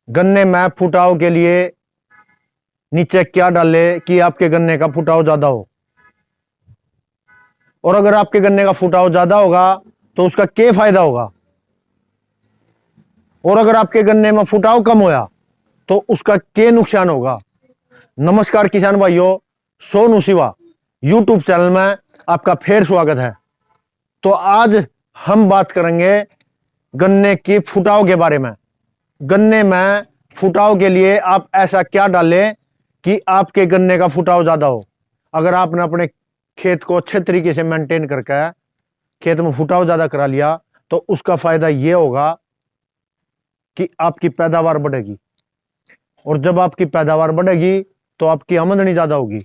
गन्ने में फुटाव के लिए नीचे क्या डाले कि आपके गन्ने का फुटाव ज्यादा हो। और अगर आपके गन्ने का फुटाव ज्यादा होगा तो उसका क्या फायदा होगा। और अगर आपके गन्ने में फुटाव कम होया तो उसका क्या नुकसान होगा। नमस्कार किसान भाइयों, सोनू शिवा यूट्यूब चैनल में आपका फिर स्वागत है। तो आज हम बात करेंगे गन्ने की फुटाव के बारे में। गन्ने में फुटाव के लिए आप ऐसा क्या डालें कि आपके गन्ने का फुटाव ज्यादा हो। अगर आपने अपने खेत को अच्छे तरीके से मेंटेन करके खेत में फुटाव ज्यादा करा लिया तो उसका फायदा यह होगा कि आपकी पैदावार बढ़ेगी। और जब आपकी पैदावार बढ़ेगी तो आपकी आमदनी ज्यादा होगी।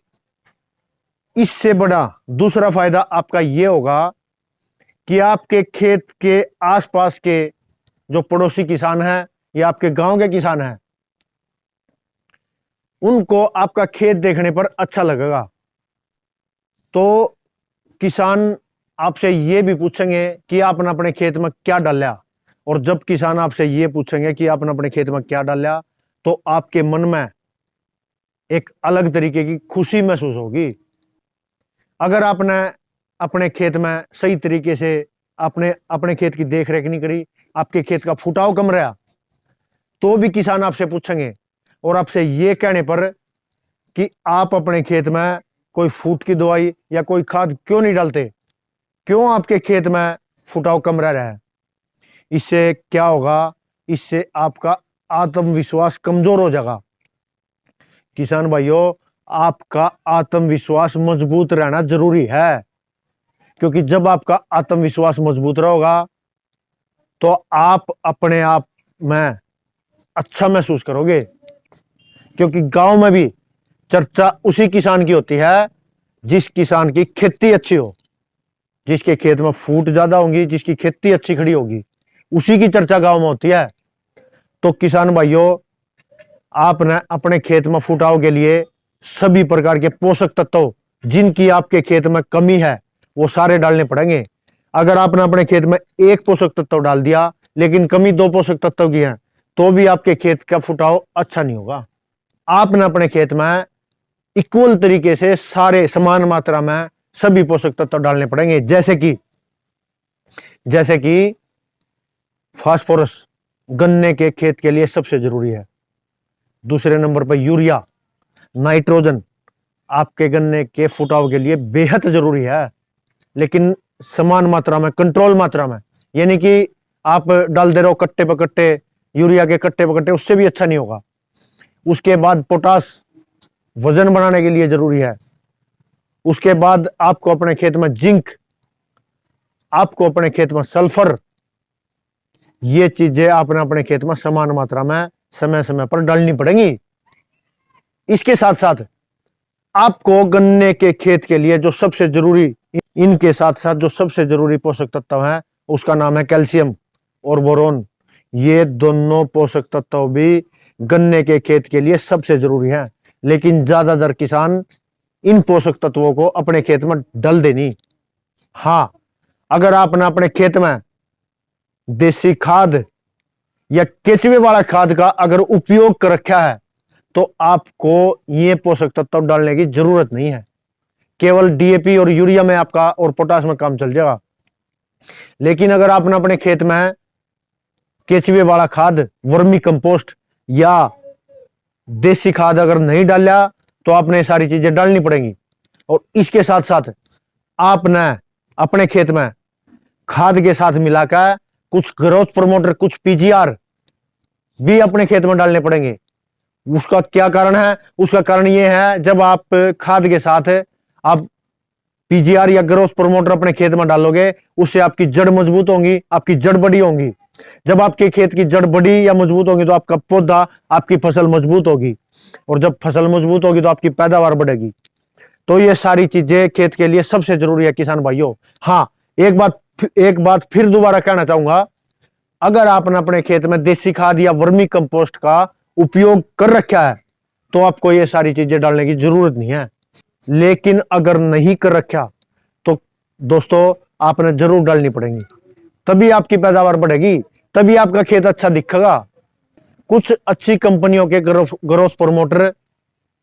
इससे बड़ा दूसरा फायदा आपका यह होगा कि आपके खेत के आसपास के जो पड़ोसी किसान हैं या आपके गांव के किसान हैं, उनको आपका खेत देखने पर अच्छा लगेगा। तो किसान आपसे यह भी पूछेंगे कि आपने अपने खेत में क्या डाला। और जब किसान आपसे यह पूछेंगे कि आपने अपने खेत में क्या डाला तो आपके मन में एक अलग तरीके की खुशी महसूस होगी। अगर आपने अपने खेत में सही तरीके से आपने अपने खेत की देख रेख नहीं करी, आपके खेत का फुटाव कम रहा, तो भी किसान आपसे पूछेंगे और आपसे यह कहने पर कि आप अपने खेत में कोई फूट की दवाई या कोई खाद क्यों नहीं डालते, क्यों आपके खेत में फुटाव कम रह रहा है। इससे क्या होगा, इससे आपका आत्मविश्वास कमजोर हो जाएगा। किसान भाइयों, आपका आत्मविश्वास मजबूत रहना जरूरी है, क्योंकि जब आपका आत्मविश्वास मजबूत रहेगा तो आप अपने आप में अच्छा महसूस करोगे। क्योंकि गांव में भी चर्चा उसी किसान की होती है जिस किसान की खेती अच्छी हो, जिसके खेत में फूट ज्यादा होंगी, जिसकी खेती अच्छी खड़ी होगी, उसी की चर्चा गांव में होती है। तो किसान भाइयों, आपने अपने खेत में फुटाव के लिए सभी प्रकार के पोषक तत्व जिनकी आपके खेत में कमी है वो सारे डालने पड़ेंगे। अगर आपने अपने खेत में एक पोषक तत्व डाल दिया लेकिन कमी दो पोषक तत्व की है तो भी आपके खेत का फुटाव अच्छा नहीं होगा। आपने अपने खेत में इक्वल तरीके से सारे समान मात्रा में सभी पोषक तत्व डालने पड़ेंगे, जैसे कि फास्फोरस गन्ने के खेत के लिए सबसे जरूरी है। दूसरे नंबर पर यूरिया, नाइट्रोजन आपके गन्ने के फुटाव के लिए बेहद जरूरी है, लेकिन समान मात्रा में, कंट्रोल मात्रा में। यानी कि आप डाल दे रहे हो कट्टे पकट्टे, यूरिया के कट्टे पकट्टे, उससे भी अच्छा नहीं होगा। उसके बाद पोटास वजन बनाने के लिए जरूरी है। उसके बाद आपको अपने खेत में जिंक, आपको अपने खेत में सल्फर, ये चीजें आपने अपने खेत में समान मात्रा में समय समय पर डालनी पड़ेंगी। इसके साथ साथ आपको गन्ने के खेत के लिए जो सबसे जरूरी, इनके साथ साथ जो सबसे जरूरी पोषक तत्व है उसका नाम है कैल्शियम और बोरोन। ये दोनों पोषक तत्व भी गन्ने के खेत के लिए सबसे जरूरी है, लेकिन ज्यादातर किसान इन पोषक तत्वों को अपने खेत में डाल देनी। हाँ, अगर आपने अपने खेत में देसी खाद या केचुए वाला खाद का अगर उपयोग कर रखा है तो आपको ये पोषक तत्व डालने की जरूरत नहीं है। केवल डीएपी और यूरिया में आपका और पोटाश में काम चल जाएगा। लेकिन अगर आपने अपने खेत में केचुए वाला खाद, वर्मी कंपोस्ट या देसी खाद अगर नहीं डाला तो आपने सारी चीजें डालनी पड़ेंगी। और इसके साथ साथ आपने अपने खेत में खाद के साथ मिलाकर कुछ ग्रोथ प्रमोटर, कुछ पीजीआर भी अपने खेत में डालने पड़ेंगे। उसका क्या कारण है? उसका कारण यह है, जब आप खाद के साथ आप पीजीआर या ग्रोथ प्रमोटर अपने खेत में डालोगे उससे आपकी जड़ मजबूत होगी, आपकी जड़ बड़ी होगी। जब आपके खेत की जड़ बड़ी या मजबूत होगी तो आपका पौधा, आपकी फसल मजबूत होगी, और जब फसल मजबूत होगी तो आपकी पैदावार बढ़ेगी। तो ये सारी चीजें खेत के लिए सबसे जरूरी है किसान भाइयों। हाँ, एक बात फिर दोबारा कहना चाहूंगा, अगर आपने अपने खेत में देसी खाद या वर्मी कंपोस्ट का उपयोग कर रखा है तो आपको ये सारी चीजें डालने की जरूरत नहीं है। लेकिन अगर नहीं कर रखा तो दोस्तों आपने जरूर डालनी पड़ेगी, तभी आपकी पैदावार बढ़ेगी, तभी आपका खेत अच्छा दिखेगा। कुछ अच्छी कंपनियों के ग्रोथ प्रमोटर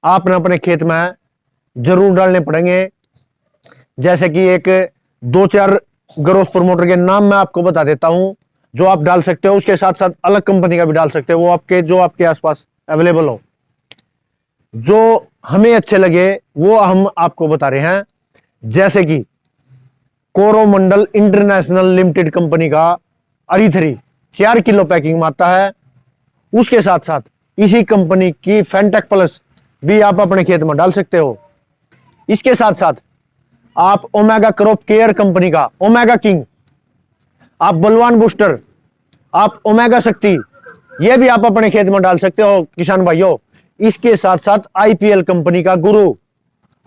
आपने अपने खेत में जरूर डालने पड़ेंगे। जैसे कि एक 2-4 ग्रोथ प्रमोटर के नाम मैं आपको बता देता हूं जो आप डाल सकते हो। उसके साथ साथ अलग कंपनी का भी डाल सकते हो, वो आपके आसपास अवेलेबल हो, जो हमें अच्छे लगे वो हम आपको बता रहे हैं। जैसे कि कोरोमंडल इंटरनेशनल लिमिटेड कंपनी का अरी3 4 किलो पैकिंग में आता है। उसके साथ साथ इसी कंपनी की फेंटेक प्लस भी आप अपने खेत में डाल सकते हो। इसके साथ साथ आप ओमेगा क्रॉप केयर कंपनी का ओमेगा किंग, आप बलवान बूस्टर, आप ओमेगा शक्ति, यह भी आप अपने खेत में डाल सकते हो किसान भाइयों। इसके साथ साथ आईपीएल कंपनी का गुरु,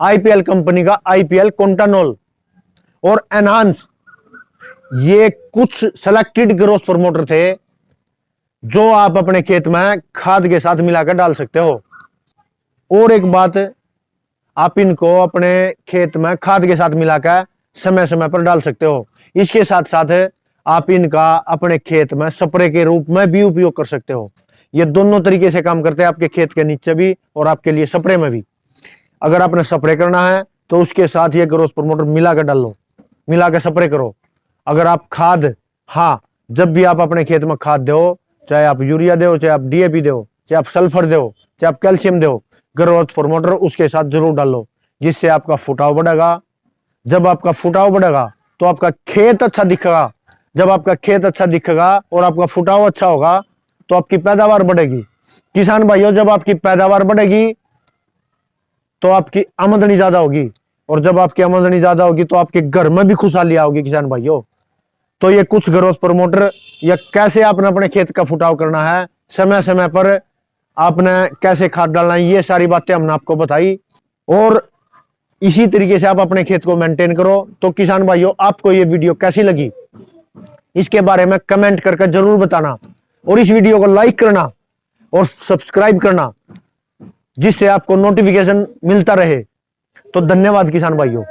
आईपीएल कंपनी का आईपीएल कोंटानोल और एनहांस, ये कुछ सेलेक्टेड ग्रोथ प्रमोटर थे जो आप अपने खेत में खाद के साथ मिलाकर डाल सकते हो। और एक बात, आप इनको अपने खेत में खाद के साथ मिलाकर समय समय पर डाल सकते हो। इसके साथ साथ आप इनका अपने खेत में स्प्रे के रूप में भी उपयोग कर सकते हो। ये दोनों तरीके से काम करते हैं, आपके खेत के नीचे भी और आपके लिए स्प्रे में भी। अगर आपने स्प्रे करना है तो उसके साथ ये ग्रोथ प्रमोटर मिलाकर डाल लो, मिलाकर स्प्रे करो। अगर आप खाद, हाँ, जब भी आप अपने खेत में खाद दो, चाहे आप यूरिया दो, चाहे आप डीएपी दो, चाहे आप सल्फर दो, चाहे आप कैल्शियम दो, ग्रोथ प्रमोटर उसके साथ जरूर डालो, जिससे आपका फुटाव बढ़ेगा। जब आपका फुटाव बढ़ेगा तो आपका खेत अच्छा दिखेगा। जब आपका खेत अच्छा दिखेगा और आपका फुटाव अच्छा होगा तो आपकी पैदावार बढ़ेगी। किसान भाइयों, जब आपकी पैदावार बढ़ेगी तो आपकी आमदनी ज्यादा होगी, और जब आपकी आमदनी ज्यादा होगी तो आपके घर में भी खुशहाली आओगी किसान भाइयों। तो ये कुछ ग्रोथ प्रमोटर या कैसे आपने अपने खेत का फुटाव करना है, समय समय पर आपने कैसे खाद डालना है, ये सारी बातें हमने आपको बताई। और इसी तरीके से आप अपने खेत को मेंटेन करो। तो किसान भाइयों, आपको ये वीडियो कैसी लगी इसके बारे में कमेंट करके जरूर बताना, और इस वीडियो को लाइक करना और सब्सक्राइब करना, जिससे आपको नोटिफिकेशन मिलता रहे। तो धन्यवाद किसान भाइयों।